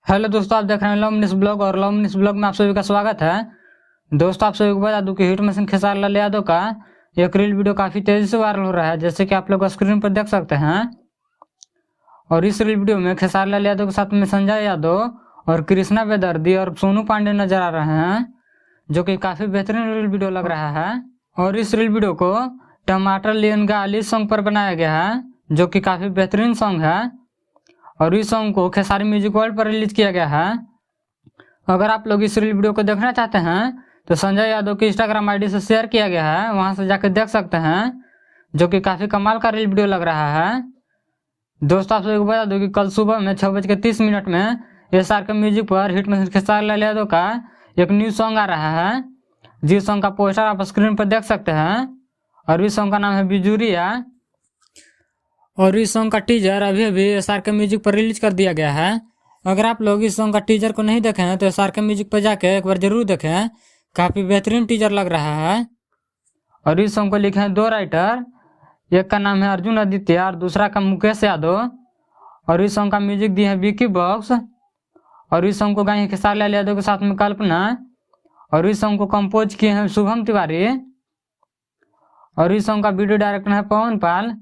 Hello दोस्तों, आप देख रहे हैं लवमिनिस ब्लॉग और लवमिनिस ब्लॉग में आप सभी का स्वागत है। दोस्तों, आप सभी को बता दूं कि हिट मशीन खेसारी लाल यादव का एक रील वीडियो काफी तेजी से वायरल हो रहा है, जैसे कि आप लोग स्क्रीन पर देख सकते हैं। और इस रील वीडियो में खेसारी लाल यादव के साथ में संजय यादव और कृष्णा बेदर्दी और सोनू पांडे नजर आ रहे हैं, जो कि काफी बेहतरीन रील वीडियो लग रहा है। और इस रील वीडियो को टमाटर लियन गाली सॉन्ग पर बनाया गया है, जो कि काफी बेहतरीन सॉन्ग है। और इस सॉन्ग को खेसारी म्यूजिक वर्ल्ड पर रिलीज किया गया है। अगर आप लोग इस रील वीडियो को देखना चाहते हैं तो संजय यादव की इंस्टाग्राम आईडी से शेयर किया गया है, वहां से जाकर देख सकते हैं, जो कि काफी कमाल का रील वीडियो लग रहा है। दोस्तों, आप सभी को बता दूं कि कल सुबह में 6:30 में SRK म्यूजिक पर हिट मशीन खेसारी लाल यादव का एक न्यू सॉन्ग आ रहा है, जिस सॉन्ग का पोस्टर आप स्क्रीन पर देख सकते हैं। और इस सॉन्ग का नाम है बिजुरिया। और इस सॉन्ग का टीजर अभी अभी SRK म्यूजिक पर रिलीज कर दिया गया है। अगर आप लोग इस सॉन्ग का टीजर को नहीं देखे हैं तो SRK म्यूजिक पर जाके एक बार जरूर देखें, काफी बेहतरीन टीजर लग रहा है। और इस सॉन्ग को लिखे हैं दो राइटर, एक का नाम है अर्जुन आदित्य और दूसरा का मुकेश यादव। और इस सॉन्ग का म्यूजिक दिया है विकी बॉक्स। और इस सॉन्ग को गाई है खेसारी लाल यादव के साथ में कल्पना। और इस सॉन्ग को कंपोज किए हैं शुभम तिवारी। और इस सॉन्ग का वीडियो डायरेक्टर है पवन पाल।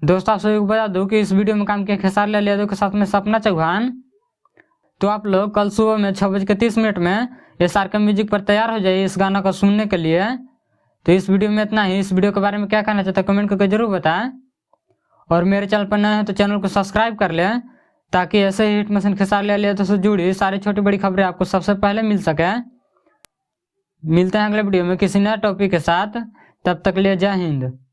दोस्तों, आप सभी को बता दूं कि इस वीडियो में काम किया खेसारी लाल यादव के साथ में सपना चौहान। तो आप लोग कल सुबह में 6:30 में SRK म्यूजिक पर तैयार हो जाइए इस गाना को सुनने के लिए। तो इस वीडियो में इतना ही। इस वीडियो के बारे में क्या कहना चाहते हैं कमेंट करके जरूर बताएं। और मेरे चैनल पर नए हैं तो चैनल को सब्सक्राइब कर लें, ताकि ऐसे ही हिट मशीन खेसारी लाल यादव से जुड़ी सारी छोटी बड़ी खबरें आपको सबसे पहले मिल सके। मिलते हैं अगले वीडियो में किसी नए टॉपिक के साथ। तब तक लिए जय हिंद।